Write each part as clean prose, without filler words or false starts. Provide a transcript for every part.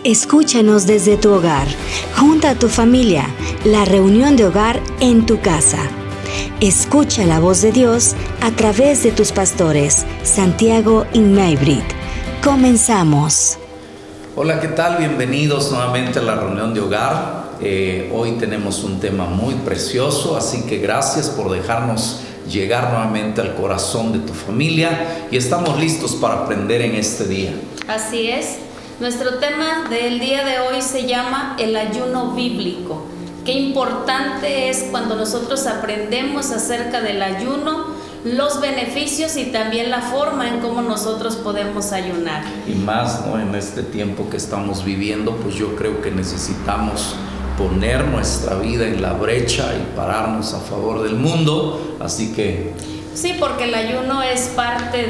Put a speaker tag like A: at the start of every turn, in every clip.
A: Escúchanos desde tu hogar, junto a tu familia, la reunión de hogar en tu casa. Escucha la voz de Dios a través de tus pastores, Santiago y Maybrit. Comenzamos.
B: Hola, ¿qué tal? Bienvenidos nuevamente a la reunión de hogar. Hoy tenemos un tema muy precioso, así que gracias por dejarnos llegar nuevamente al corazón de tu familia y estamos listos para aprender en este día.
C: Así es. Nuestro tema del día de hoy se llama el ayuno bíblico. Qué importante es cuando nosotros aprendemos acerca del ayuno, los beneficios y también la forma en cómo nosotros podemos ayunar.
B: Y más, ¿no? En este tiempo que estamos viviendo, pues yo creo que necesitamos poner nuestra vida en la brecha y pararnos a favor del mundo, así que...
C: Sí, porque el ayuno es parte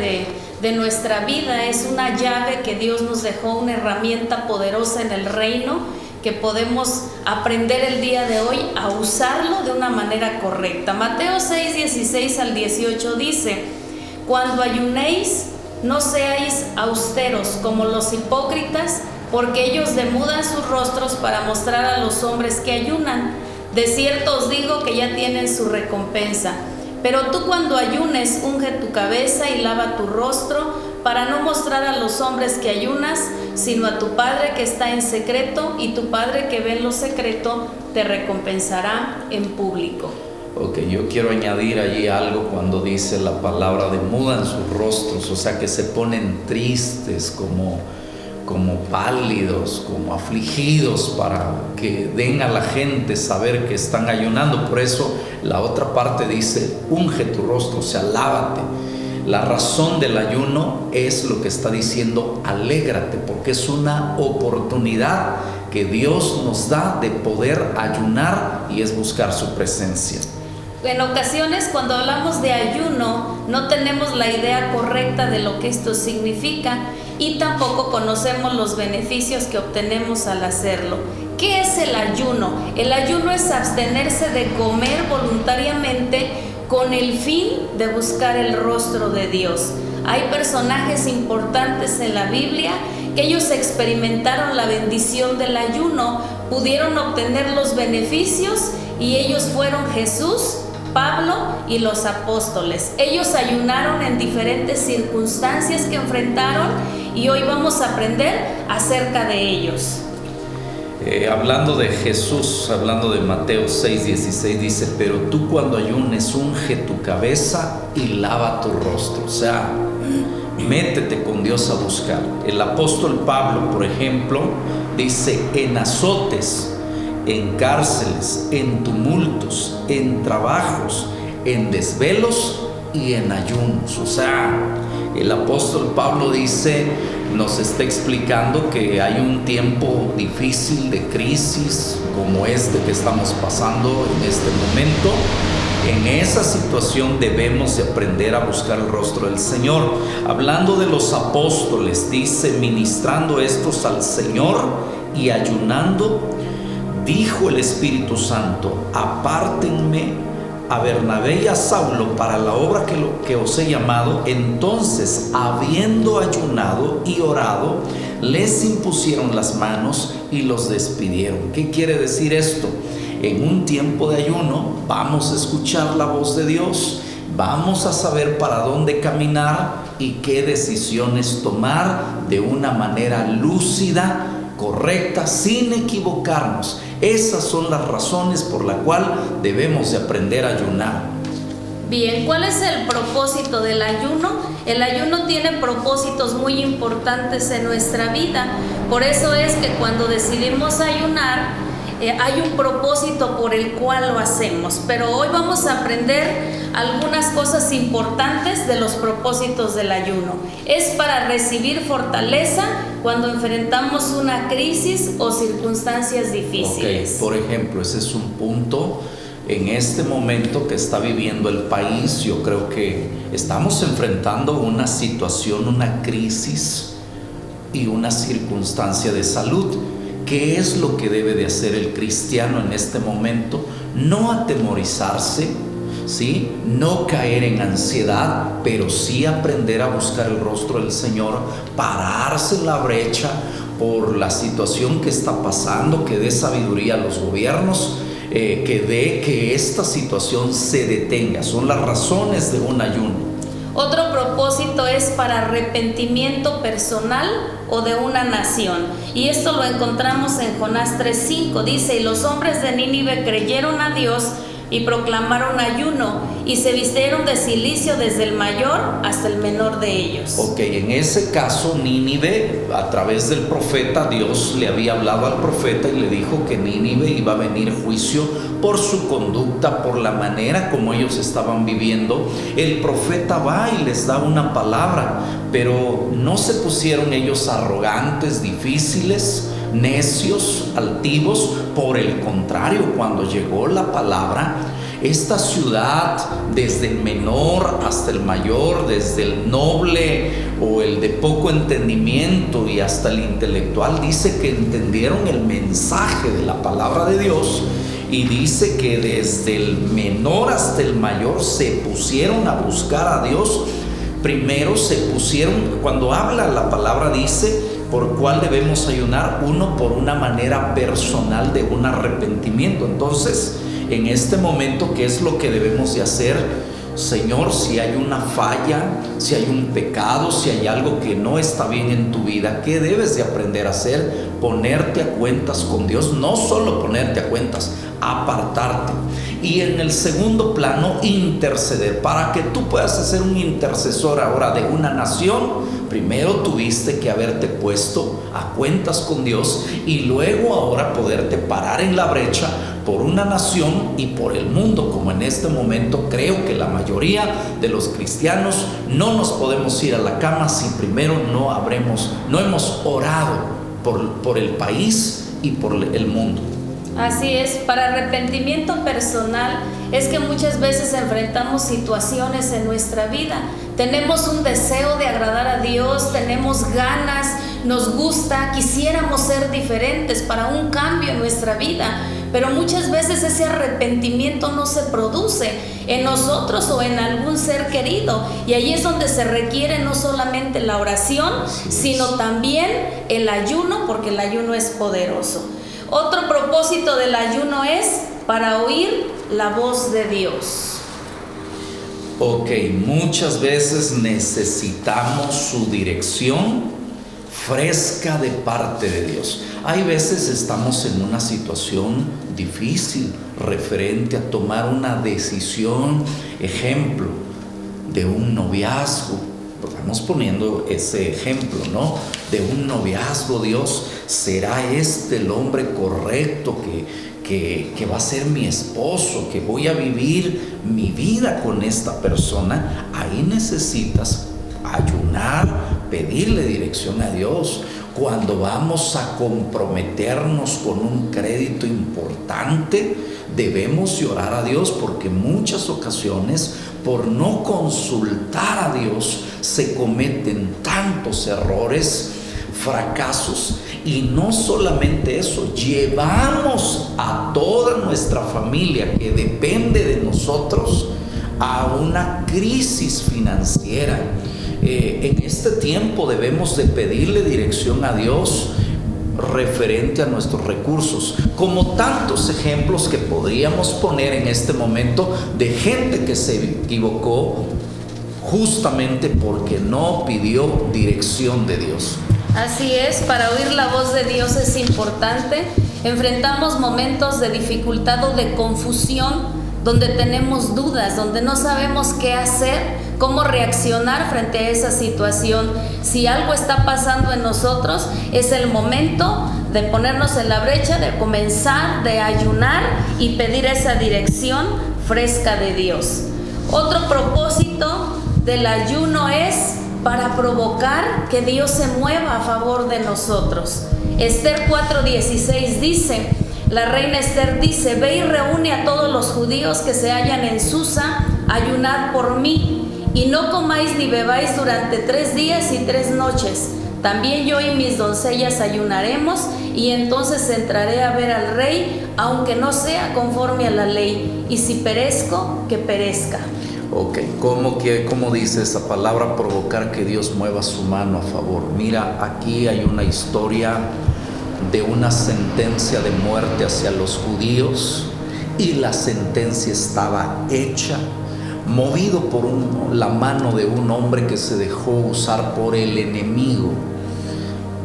C: de nuestra vida, es una llave que Dios nos dejó, una herramienta poderosa en el reino, que podemos aprender el día de hoy a usarlo de una manera correcta. Mateo 6, 16 al 18 dice: cuando ayunéis, no seáis austeros como los hipócritas, porque ellos demudan sus rostros para mostrar a los hombres que ayunan. De cierto os digo que ya tienen su recompensa. Pero tú cuando ayunes, unge tu cabeza y lava tu rostro, para no mostrar a los hombres que ayunas, sino a tu Padre que está en secreto, y tu Padre que ve en lo secreto te recompensará en público.
B: Ok, yo quiero añadir allí algo cuando dice la palabra demudan sus rostros, o sea que se ponen tristes, como pálidos, como afligidos, para que den a la gente saber que están ayunando. Por eso la otra parte dice unge tu rostro, o sea, lávate. La razón del ayuno es lo que está diciendo, alégrate, porque es una oportunidad que Dios nos da de poder ayunar y es buscar su presencia.
C: En ocasiones, cuando hablamos de ayuno, no tenemos la idea correcta de lo que esto significa y tampoco conocemos los beneficios que obtenemos al hacerlo. ¿Qué es el ayuno? El ayuno es abstenerse de comer voluntariamente con el fin de buscar el rostro de Dios. Hay personajes importantes en la Biblia que ellos experimentaron la bendición del ayuno, pudieron obtener los beneficios, y ellos fueron Jesús, Pablo y los apóstoles. Ellos ayunaron en diferentes circunstancias que enfrentaron y hoy vamos a aprender acerca de ellos.
B: Hablando de Jesús, hablando de Mateo 6, 16, dice: pero tú cuando ayunes, unge tu cabeza y lava tu rostro. O sea, métete con Dios a buscar. El apóstol Pablo, por ejemplo, dice: en azotes, en cárceles, en tumultos, en trabajos, en desvelos y en ayunos. O sea, el apóstol Pablo dice, nos está explicando que hay un tiempo difícil de crisis como este que estamos pasando en este momento. En esa situación debemos de aprender a buscar el rostro del Señor. Hablando de los apóstoles, dice: ministrando estos al Señor y ayunando, dijo el Espíritu Santo: apártenme a Bernabé y a Saulo para la obra que os he llamado. Entonces, habiendo ayunado y orado, les impusieron las manos y los despidieron. ¿Qué quiere decir esto? En un tiempo de ayuno vamos a escuchar la voz de Dios, vamos a saber para dónde caminar y qué decisiones tomar de una manera lúcida, correcta, sin equivocarnos. Esas son las razones por las cuales debemos de aprender a ayunar.
C: Bien, ¿cuál es el propósito del ayuno? El ayuno tiene propósitos muy importantes en nuestra vida. Por eso es que cuando decidimos ayunar, hay un propósito por el cual lo hacemos. Pero hoy vamos a aprender algunas cosas importantes de los propósitos del ayuno. Es para recibir fortaleza cuando enfrentamos una crisis o circunstancias difíciles.
B: Okay. Por ejemplo, ese es un punto. En este momento que está viviendo el país, yo creo que estamos enfrentando una situación, una crisis y una circunstancia de salud. ¿Qué es lo que debe de hacer el cristiano en este momento? No atemorizarse, ¿sí? No caer en ansiedad, pero sí aprender a buscar el rostro del Señor, pararse en la brecha, por la situación que está pasando, que dé sabiduría a los gobiernos, que dé que esta situación se detenga. Son las razones de un ayuno.
C: Otro propósito es para arrepentimiento personal o de una nación. Y esto lo encontramos en Jonás 3:5. Dice: y los hombres de Nínive creyeron a Dios y proclamaron ayuno, y se vistieron de cilicio desde el mayor hasta el menor de ellos.
B: Ok, en ese caso Nínive, a través del profeta, Dios le había hablado al profeta y le dijo que Nínive iba a venir juicio por su conducta, por la manera como ellos estaban viviendo. El profeta va y les da una palabra, pero no se pusieron ellos arrogantes, difíciles, necios, altivos. Por el contrario, cuando llegó la palabra, esta ciudad, desde el menor hasta el mayor, desde el noble o el de poco entendimiento y hasta el intelectual, dice que entendieron el mensaje de la palabra de Dios. Y dice que desde el menor hasta el mayor se pusieron a buscar a Dios. Primero se pusieron, cuando habla la palabra, dice por cuál debemos ayunar. Uno, por una manera personal de un arrepentimiento. Entonces, en este momento, ¿qué es lo que debemos de hacer? Señor, si hay una falla, si hay un pecado, si hay algo que no está bien en tu vida, ¿qué debes de aprender a hacer? Ponerte a cuentas con Dios. No solo ponerte a cuentas, apartarte. Y en el segundo plano, interceder. Para que tú puedas ser un intercesor ahora de una nación, primero tuviste que haberte puesto a cuentas con Dios, y luego ahora poderte parar en la brecha por una nación y por el mundo. Como en este momento creo que la mayoría de los cristianos no nos podemos ir a la cama si primero no hemos orado por el país y por el mundo.
C: Así es. Para arrepentimiento personal es que muchas veces enfrentamos situaciones en nuestra vida. Tenemos un deseo de agradar a Dios, tenemos ganas, nos gusta, quisiéramos ser diferentes para un cambio en nuestra vida, pero muchas veces ese arrepentimiento no se produce en nosotros o en algún ser querido, y ahí es donde se requiere no solamente la oración, sino también el ayuno, porque el ayuno es poderoso. Otro propósito del ayuno es para oír la voz de Dios.
B: Ok, muchas veces necesitamos su dirección fresca de parte de Dios. Hay veces estamos en una situación difícil referente a tomar una decisión, ejemplo, de un noviazgo. Estamos poniendo ese ejemplo, ¿no? De un noviazgo. Dios, ¿será este el hombre correcto que va a ser mi esposo, que voy a vivir mi vida con esta persona? Ahí necesitas ayunar, pedirle dirección a Dios. Cuando vamos a comprometernos con un crédito importante, debemos orar a Dios, porque en muchas ocasiones, por no consultar a Dios, se cometen tantos errores, fracasos. Y no solamente eso, llevamos a toda nuestra familia que depende de nosotros a una crisis financiera. En este tiempo debemos de pedirle dirección a Dios referente a nuestros recursos, como tantos ejemplos que podríamos poner en este momento de gente que se equivocó justamente porque no pidió dirección de Dios.
C: Así es, para oír la voz de Dios es importante. Enfrentamos momentos de dificultad o de confusión, donde tenemos dudas, donde no sabemos qué hacer, cómo reaccionar frente a esa situación. Si algo está pasando en nosotros, es el momento de ponernos en la brecha, de comenzar, de ayunar y pedir esa dirección fresca de Dios. Otro propósito del ayuno es para provocar que Dios se mueva a favor de nosotros. Esther 4:16 dice, la reina Esther dice: ve y reúne a todos los judíos que se hallan en Susa, ayunad por mí, y no comáis ni bebáis durante 3 días y 3 noches. También yo y mis doncellas ayunaremos, y entonces entraré a ver al rey, aunque no sea conforme a la ley, y si perezco, que perezca.
B: Ok, ¿cómo dice esa palabra? Provocar que Dios mueva su mano a favor. Mira, aquí hay una historia de una sentencia de muerte hacia los judíos, y la sentencia estaba hecha, movido por la mano de un hombre que se dejó usar por el enemigo.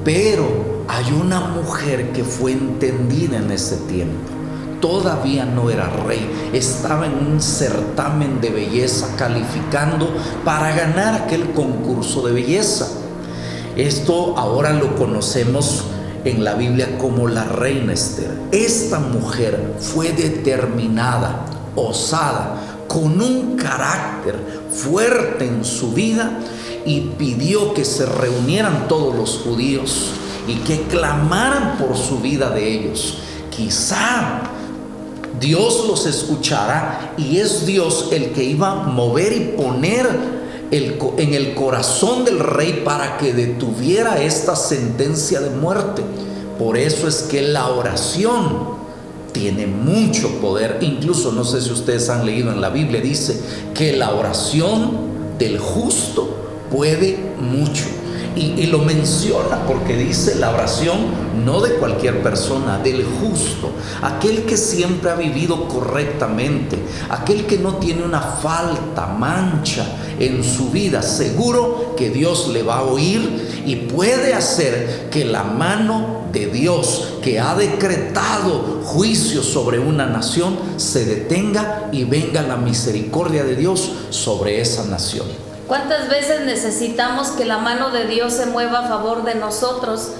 B: Pero hay una mujer que fue entendida en ese tiempo. Todavía no era rey, estaba en un certamen de belleza calificando para ganar aquel concurso de belleza. Esto ahora lo conocemos en la Biblia como la reina Esther. Esta mujer fue determinada, osada, con un carácter fuerte en su vida, y pidió que se reunieran todos los judíos y que clamaran por su vida de ellos. Quizá Dios los escuchará, y es Dios el que iba a mover y poner en el corazón del rey para que detuviera esta sentencia de muerte. Por eso es que la oración tiene mucho poder. Incluso, no sé si ustedes han leído en la Biblia, dice que la oración del justo puede mucho. Y lo menciona porque dice la oración no de cualquier persona, del justo, aquel que siempre ha vivido correctamente, aquel que no tiene una falta, mancha en su vida. Seguro que Dios le va a oír y puede hacer que la mano de Dios, que ha decretado juicio sobre una nación, se detenga y venga la misericordia de Dios sobre esa nación.
C: ¿Cuántas veces necesitamos que la mano de Dios se mueva a favor de nosotros?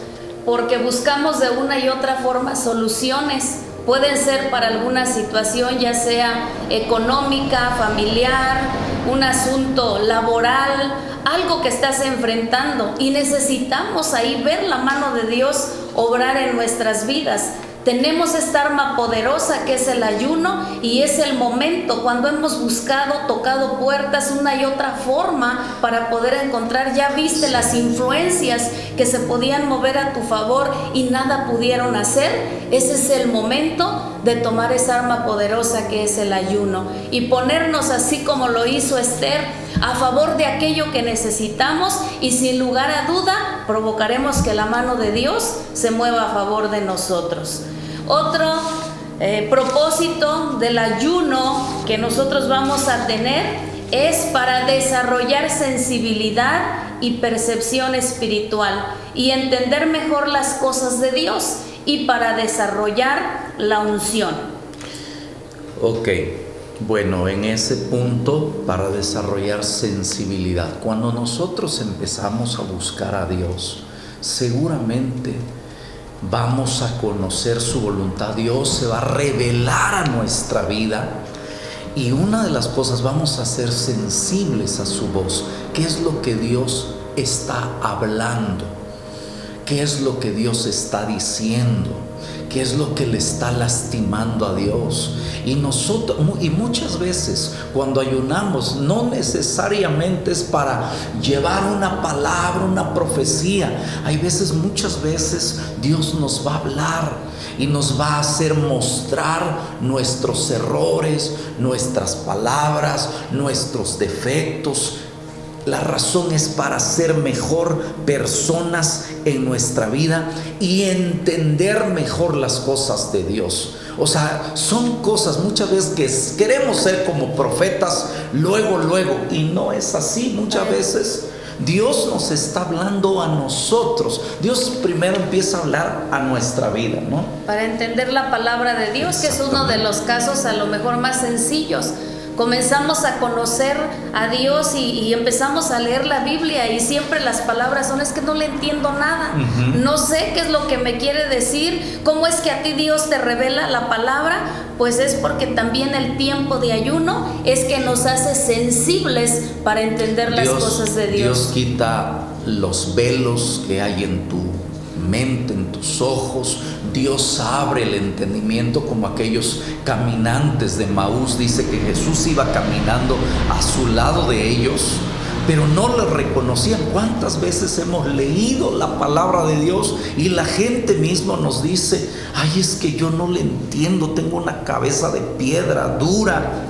C: Porque buscamos de una y otra forma soluciones. Pueden ser para alguna situación, ya sea económica, familiar, un asunto laboral, algo que estás enfrentando, y necesitamos ahí ver la mano de Dios obrar en nuestras vidas. Tenemos esta arma poderosa que es el ayuno, y es el momento cuando hemos buscado, tocado puertas una y otra forma para poder encontrar. Ya viste las influencias que se podían mover a tu favor y nada pudieron hacer. Ese es el momento de tomar esa arma poderosa que es el ayuno y ponernos, así como lo hizo Esther, a favor de aquello que necesitamos, y sin lugar a duda provocaremos que la mano de Dios se mueva a favor de nosotros. Otro propósito del ayuno que nosotros vamos a tener es para desarrollar sensibilidad y percepción espiritual y entender mejor las cosas de Dios, y para desarrollar la unción.
B: Ok, bueno, en ese punto, para desarrollar sensibilidad, cuando nosotros empezamos a buscar a Dios, seguramente vamos a conocer su voluntad. Dios se va a revelar a nuestra vida, y una de las cosas, vamos a ser sensibles a su voz. ¿Qué es lo que Dios está hablando? ¿Qué es lo que Dios está diciendo? ¿Qué es lo que le está lastimando a Dios? Y muchas veces cuando ayunamos, no necesariamente es para llevar una palabra, una profecía. Muchas veces Dios nos va a hablar y nos va a hacer mostrar nuestros errores, nuestras palabras, nuestros defectos. La razón es para ser mejor personas en nuestra vida y entender mejor las cosas de Dios. O sea, son cosas muchas veces que queremos ser como profetas luego, y no es así. Muchas veces Dios nos está hablando a nosotros. Dios primero empieza a hablar a nuestra vida, ¿no?
C: Para entender la palabra de Dios, que es uno de los casos a lo mejor más sencillos. Comenzamos a conocer a Dios y empezamos a leer la Biblia, y siempre las palabras son: es que no le entiendo nada, no sé qué es lo que me quiere decir. ¿Cómo es que a ti Dios te revela la palabra? Pues es porque también el tiempo de ayuno es que nos hace sensibles para entender las cosas de Dios.
B: Dios quita los velos que hay en tu mente, en tus ojos. Dios abre el entendimiento, como aquellos caminantes de Maús. Dice que Jesús iba caminando a su lado de ellos, pero no le reconocían. ¿Cuántas veces hemos leído la palabra de Dios y la gente misma nos dice: ay, es que yo no le entiendo, tengo una cabeza de piedra dura?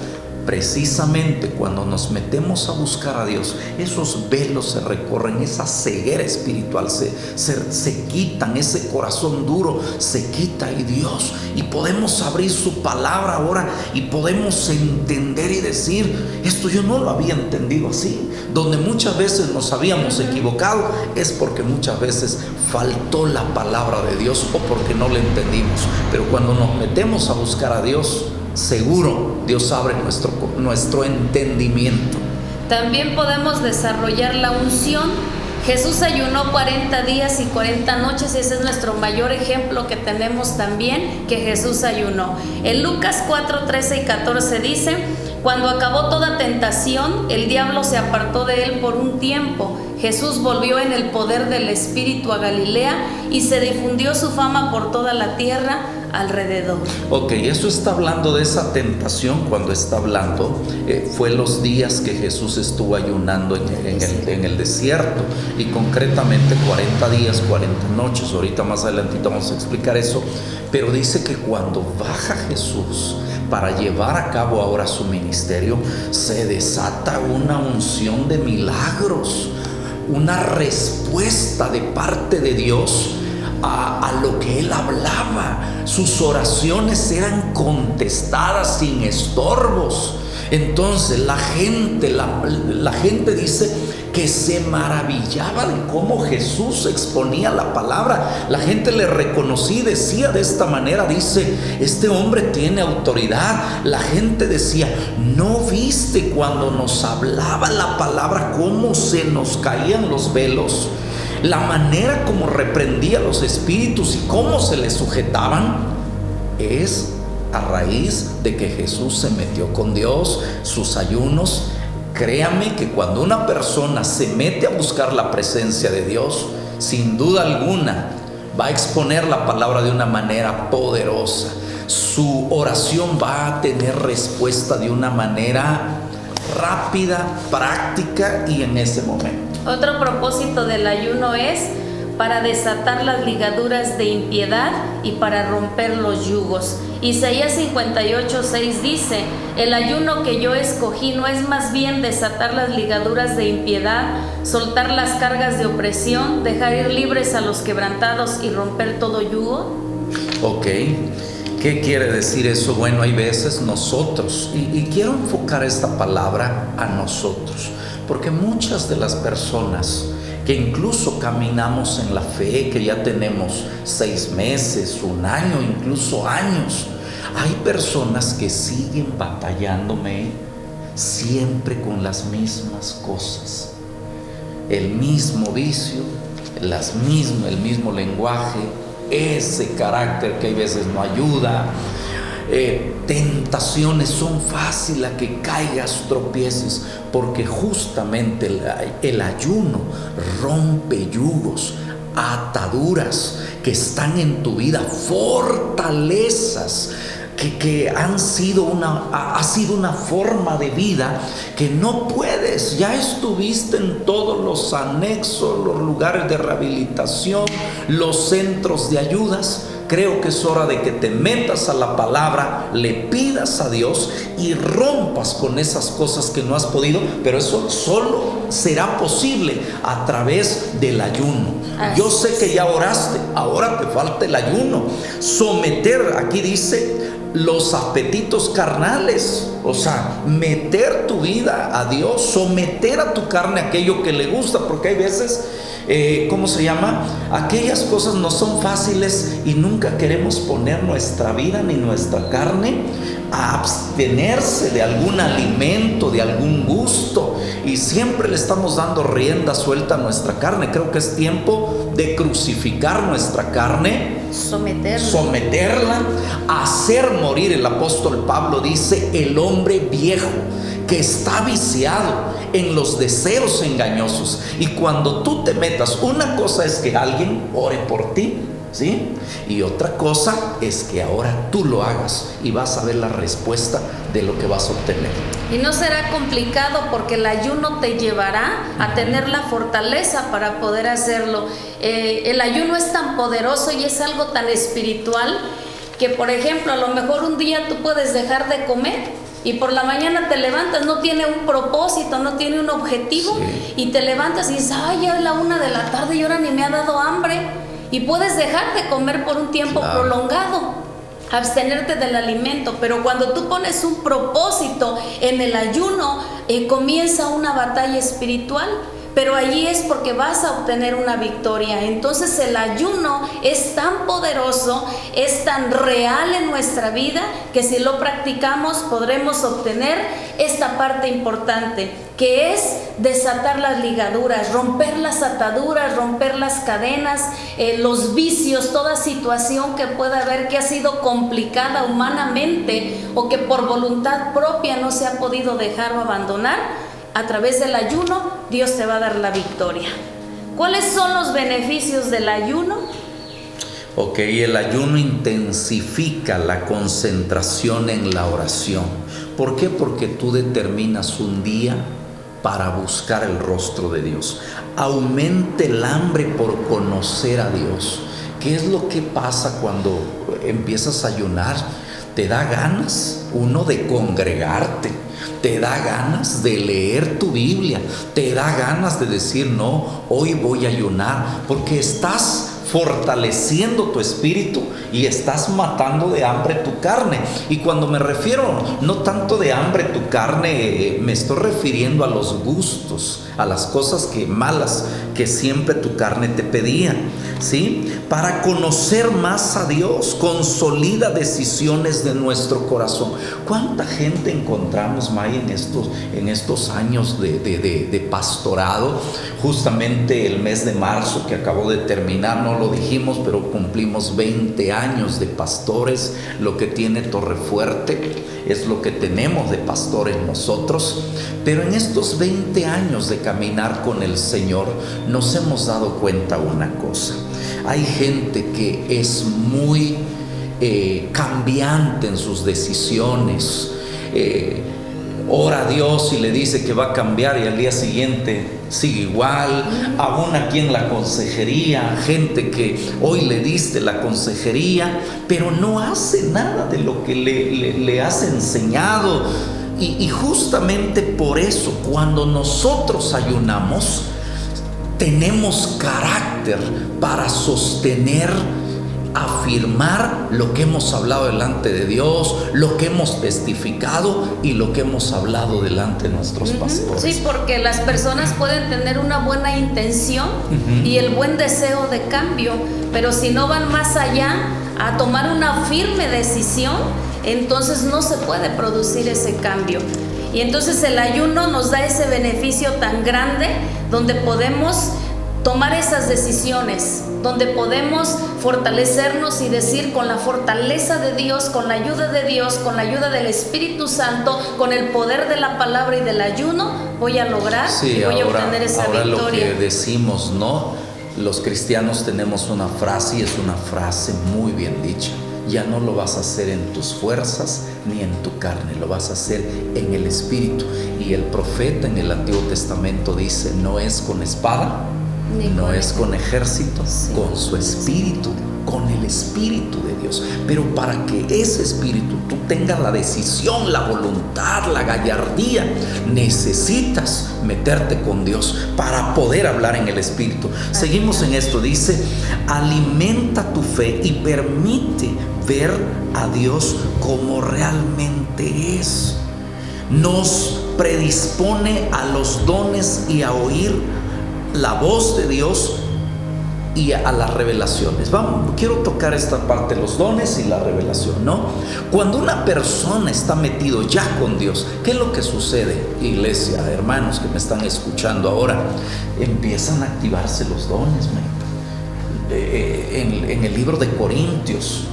B: precisamente cuando nos metemos a buscar a Dios, esos velos se recorren, esa ceguera espiritual se quitan, ese corazón duro se quita y podemos abrir su palabra ahora y podemos entender y decir: esto yo no lo había entendido así. Donde muchas veces nos habíamos equivocado es porque muchas veces faltó la palabra de Dios o porque no la entendimos. Pero cuando nos metemos a buscar a Dios, seguro Dios abre nuestro entendimiento.
C: También podemos desarrollar la unción. Jesús ayunó 40 días y 40 noches, ese es nuestro mayor ejemplo que tenemos también, que Jesús ayunó. En Lucas 4, 13 y 14 dice: cuando acabó toda tentación, el diablo se apartó de él por un tiempo. Jesús volvió en el poder del Espíritu a Galilea y se difundió su fama por toda la tierra alrededor.
B: Ok, eso está hablando de esa tentación. Cuando está hablando, fue los días que Jesús estuvo ayunando en el desierto, y concretamente 40 días, 40 noches. Ahorita más adelantito vamos a explicar eso, pero dice que cuando baja Jesús para llevar a cabo ahora su ministerio, se desata una unción de milagros, una respuesta de parte de Dios a lo que él hablaba. Sus oraciones eran contestadas sin estorbos. Entonces la gente dice que se maravillaba de cómo Jesús exponía la palabra. La gente le reconocía y decía de esta manera, dice: este hombre tiene autoridad. La gente decía: ¿no viste cuando nos hablaba la palabra cómo se nos caían los velos? La manera como reprendía los espíritus y cómo se les sujetaban es a raíz de que Jesús se metió con Dios, sus ayunos. Créame que cuando una persona se mete a buscar la presencia de Dios, sin duda alguna va a exponer la palabra de una manera poderosa. Su oración va a tener respuesta de una manera rápida, práctica y en ese momento.
C: Otro propósito del ayuno es para desatar las ligaduras de impiedad y para romper los yugos. Isaías 58:6 dice: el ayuno que yo escogí no es más bien desatar las ligaduras de impiedad, soltar las cargas de opresión, dejar ir libres a los quebrantados y romper todo yugo.
B: Ok, ¿qué quiere decir eso? Bueno, hay veces nosotros, y quiero enfocar esta palabra a nosotros, porque muchas de las personas que incluso caminamos en la fe, que ya tenemos 6 meses, 1 año, incluso años, hay personas que siguen batallándome siempre con las mismas cosas, el mismo vicio, el mismo lenguaje, ese carácter que hay veces no ayuda. Tentaciones, son fácil a que caigas, tropieces, porque justamente el ayuno rompe yugos, ataduras que están en tu vida, fortalezas que ha sido una forma de vida que no puedes. Ya estuviste en todos los anexos, los lugares de rehabilitación, los centros de ayudas. Creo que es hora de que te metas a la palabra, le pidas a Dios y rompas con esas cosas que no has podido, pero eso solo será posible a través del ayuno. Yo sé que ya oraste, ahora te falta el ayuno. Someter, aquí dice, los apetitos carnales, o sea, meter tu vida a Dios, someter a tu carne aquello que le gusta, porque hay veces aquellas cosas no son fáciles y nunca queremos poner nuestra vida ni nuestra carne a abstenerse de algún alimento, de algún gusto, y siempre le estamos dando rienda suelta a nuestra carne. Creo que es tiempo de crucificar nuestra carne, someterla, hacer morir. El apóstol Pablo dice: el hombre viejo que está viciado en los deseos engañosos. Y cuando tú te metas, una cosa es que alguien ore por ti, ¿sí? Y otra cosa es que ahora tú lo hagas y vas a ver la respuesta de lo que vas a obtener.
C: Y no será complicado, porque el ayuno te llevará a tener la fortaleza para poder hacerlo. El ayuno es tan poderoso y es algo tan espiritual que, por ejemplo, a lo mejor un día tú puedes dejar de comer Y por la mañana te levantas, no tiene un propósito, no tiene un objetivo,
B: Sí.
C: y te levantas y dices, ay, ya es la 1 de la tarde y ahora ni me ha dado hambre. Y puedes dejar de comer por un tiempo
B: Claro.
C: prolongado, abstenerte del alimento, pero cuando tú pones un propósito en el ayuno, comienza una batalla espiritual. Pero allí es porque vas a obtener una victoria. Entonces el ayuno es tan poderoso, es tan real en nuestra vida, que si lo practicamos podremos obtener esta parte importante, que es desatar las ligaduras, romper las ataduras, romper las cadenas, los vicios, toda situación que pueda haber que ha sido complicada humanamente o que por voluntad propia no se ha podido dejar o abandonar. A través del ayuno, Dios te va a dar la victoria. ¿Cuáles son los beneficios del ayuno?
B: Ok, el ayuno intensifica la concentración en la oración. ¿Por qué? Porque tú determinas un día para buscar el rostro de Dios. Aumenta el hambre por conocer a Dios. ¿Qué es lo que pasa cuando empiezas a ayunar? Te da ganas, uno, de congregarte, te da ganas de leer tu Biblia, te da ganas de decir, no, hoy voy a ayunar, porque estás fortaleciendo tu espíritu y estás matando de hambre tu carne. Y cuando me refiero no tanto de hambre tu carne, me estoy refiriendo a los gustos, a las cosas malas que siempre tu carne te pedía, ¿sí? Para conocer más a Dios, consolida decisiones de nuestro corazón. ¿Cuánta gente encontramos, May, en estos años de pastorado? Justamente el mes de marzo que acabó de terminar, no lo dijimos, pero cumplimos 20 años de pastores. Lo que tiene Torrefuerte es lo que tenemos de pastores nosotros. Pero en estos 20 años de caminar con el Señor nos hemos dado cuenta una cosa: hay gente que es muy cambiante en sus decisiones. Ora a Dios y le dice que va a cambiar y al día siguiente sigue igual. Aún aquí en la consejería, gente que hoy le diste la consejería, pero no hace nada de lo que le has enseñado. Y justamente por eso, cuando nosotros ayunamos, tenemos carácter para sostener, afirmar lo que hemos hablado delante de Dios, lo que hemos testificado y lo que hemos hablado delante de nuestros pastores.
C: Sí, porque las personas pueden tener una buena intención y el buen deseo de cambio, pero si no van más allá a tomar una firme decisión, entonces no se puede producir ese cambio. Y entonces el ayuno nos da ese beneficio tan grande, donde podemos tomar esas decisiones, donde podemos fortalecernos y decir, con la fortaleza de Dios, con la ayuda de Dios, con la ayuda del Espíritu Santo, con el poder de la palabra y del ayuno, voy a lograr y voy a obtener esa
B: victoria. Lo que decimos, ¿no? Los cristianos tenemos una frase, y es una frase muy bien dicha: ya no lo vas a hacer en tus fuerzas ni en tu carne, lo vas a hacer en el Espíritu. Y el profeta en el Antiguo Testamento dice: no es con espada, no es con ejército, con su espíritu, con el Espíritu de Dios. Pero para que ese espíritu tú tengas la decisión, la voluntad, la gallardía, necesitas meterte con Dios para poder hablar en el Espíritu. Seguimos en esto, dice: alimenta tu fe y permite ver a Dios como realmente es. Nos predispone a los dones y a oír la voz de Dios y a las revelaciones. Quiero tocar esta parte, los dones y la revelación, ¿no? Cuando una persona está metido ya con Dios, ¿qué es lo que sucede, iglesia, hermanos que me están escuchando ahora? Empiezan a activarse los dones. En el libro de Corintios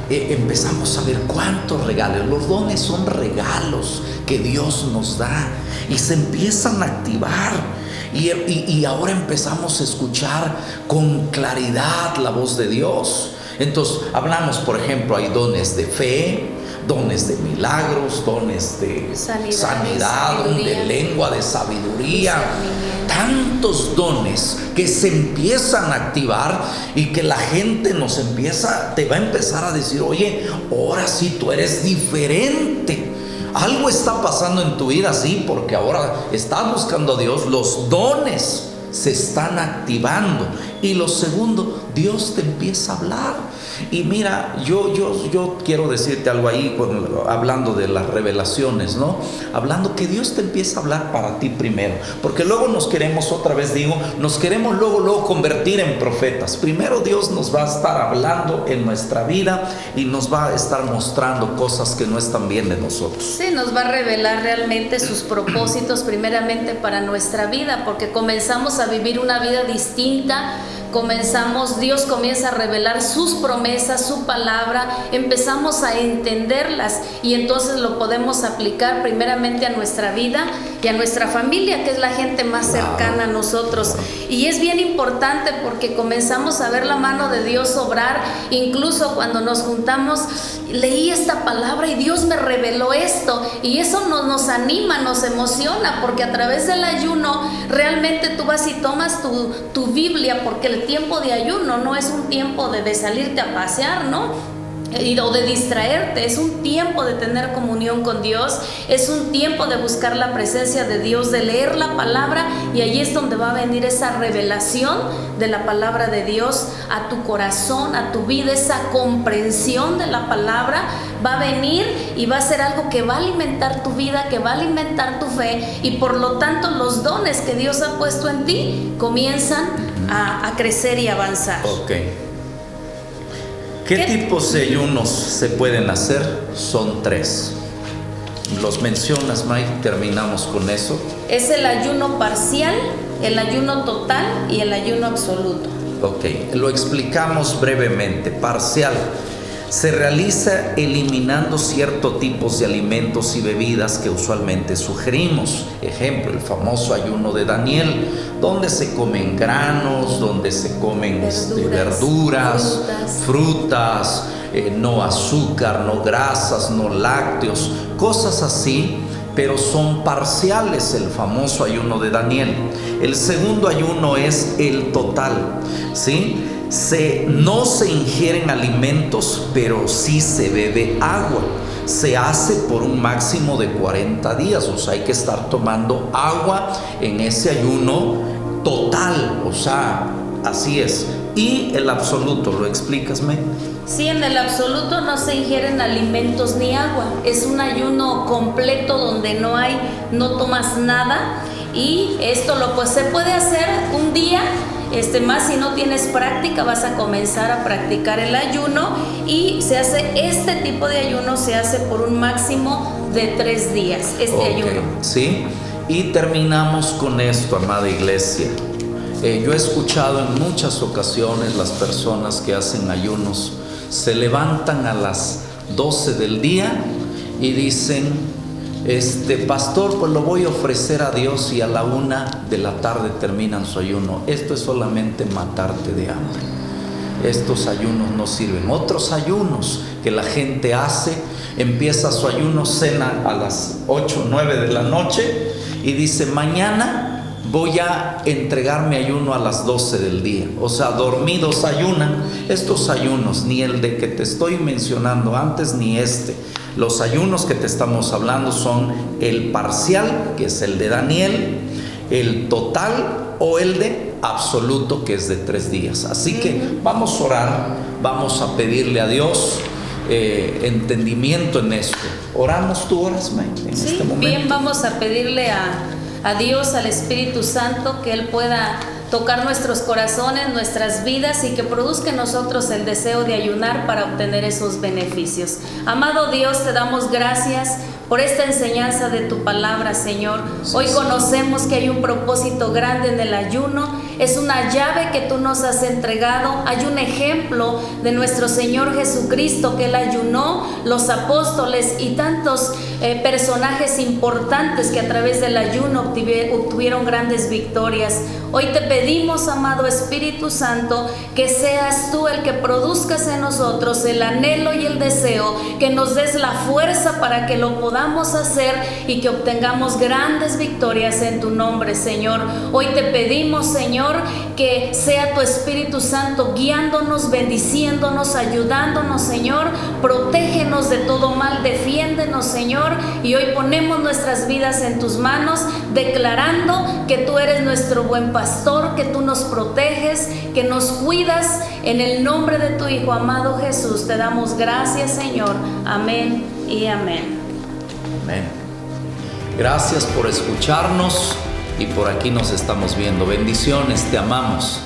B: empezamos a ver cuántos regalos. Los dones son regalos que Dios nos da y se empiezan a activar. Y ahora empezamos a escuchar con claridad la voz de Dios. Entonces hablamos, por ejemplo, hay dones de fe, dones de milagros, dones de sanidad, de lengua, de sabiduría. Tantos dones que se empiezan a activar y que la gente te va a empezar a decir: oye, ahora sí tú eres diferente. Algo está pasando en tu vida, sí, porque ahora estás buscando a Dios, los dones se están activando. Y lo segundo, Dios te empieza a hablar. Y mira, yo quiero decirte algo ahí, hablando de las revelaciones, ¿no? Hablando que Dios te empieza a hablar para ti primero, porque luego nos queremos, otra vez digo, nos queremos luego convertir en profetas. Primero Dios nos va a estar hablando en nuestra vida y nos va a estar mostrando cosas que no están bien de nosotros.
C: Sí, nos va a revelar realmente sus propósitos primeramente para nuestra vida, porque comenzamos a vivir una vida distinta. Dios comienza a revelar sus promesas, su palabra, empezamos a entenderlas y entonces lo podemos aplicar primeramente a nuestra vida y a nuestra familia, que es la gente más cercana a nosotros. Y es bien importante porque comenzamos a ver la mano de Dios obrar, incluso cuando nos juntamos, leí esta palabra y Dios me reveló esto, y eso nos anima, nos emociona, porque a través del ayuno realmente tú vas y tomas tu Biblia, porque el tiempo de ayuno no es un tiempo de salirte a pasear, ¿no? O de distraerte, es un tiempo de tener comunión con Dios, es un tiempo de buscar la presencia de Dios, de leer la palabra, y allí es donde va a venir esa revelación de la palabra de Dios a tu corazón, a tu vida. Esa comprensión de la palabra va a venir y va a ser algo que va a alimentar tu vida, que va a alimentar tu fe, y por lo tanto los dones que Dios ha puesto en ti comienzan a crecer y avanzar.
B: Ok. ¿Qué tipos de ayunos se pueden hacer? Son 3. Los mencionas, Mike, terminamos con eso.
C: Es el ayuno parcial, el ayuno total y el ayuno absoluto.
B: Ok, lo explicamos brevemente. Parcial se realiza eliminando ciertos tipos de alimentos y bebidas que usualmente sugerimos. Ejemplo, el famoso ayuno de Daniel, donde se comen granos, donde se comen verduras, frutas, no azúcar, no grasas, no lácteos, cosas así, pero son parciales, el famoso ayuno de Daniel. El segundo ayuno es el total, ¿sí? No se ingieren alimentos, pero sí se bebe agua. Se hace por un máximo de 40 días, o sea, hay que estar tomando agua en ese ayuno total, o sea, así es. Y el absoluto, ¿lo explicas, Meg?
C: Sí, en el absoluto no se ingieren alimentos ni agua. Es un ayuno completo donde no tomas nada, y esto se puede hacer un día. Más si no tienes práctica, vas a comenzar a practicar el ayuno, y este tipo de ayuno se hace por un máximo de 3 días, ayuno.
B: Sí, y terminamos con esto, amada iglesia. Yo he escuchado en muchas ocasiones las personas que hacen ayunos, se levantan a las 12 del día y dicen: pastor, pues lo voy a ofrecer a Dios, y a la 1 de la tarde terminan su ayuno. Esto es solamente matarte de hambre. Estos ayunos no sirven. Otros ayunos que la gente hace, empieza su ayuno, cena a las 8 o 9 de la noche y dice: mañana voy a entregar mi ayuno a las 12 del día. O sea, dormidos ayunan. Estos ayunos, ni el de que te estoy mencionando antes, ni los ayunos que te estamos hablando son el parcial, que es el de Daniel, el total o el de absoluto, que es de 3 días. Así que vamos a orar, vamos a pedirle a Dios entendimiento en esto. Oramos, tú oras, Mike, en este momento.
C: Bien, vamos a pedirle a Dios, al Espíritu Santo, que Él pueda tocar nuestros corazones, nuestras vidas, y que produzca en nosotros el deseo de ayunar para obtener esos beneficios. Amado Dios, te damos gracias por esta enseñanza de tu palabra, Señor. Hoy conocemos que hay un propósito grande en el ayuno. Es una llave que tú nos has entregado. Hay un ejemplo de nuestro Señor Jesucristo, que Él ayunó, los apóstoles y tantos personajes importantes que a través del ayuno obtuvieron grandes victorias. Hoy te pedimos, amado Espíritu Santo, que seas tú el que produzcas en nosotros el anhelo y el deseo, que nos des la fuerza para que lo podamos hacer y que obtengamos grandes victorias en tu nombre, Señor. Hoy te pedimos, Señor, Señor, que sea tu Espíritu Santo guiándonos, bendiciéndonos, ayudándonos, Señor. Protégenos de todo mal, defiéndenos, Señor. Y hoy ponemos nuestras vidas en tus manos, declarando que tú eres nuestro buen pastor, que tú nos proteges, que nos cuidas. En el nombre de tu Hijo amado Jesús, te damos gracias, Señor. Amén y amén.
B: Amén. Gracias por escucharnos y por aquí nos estamos viendo. Bendiciones, te amamos.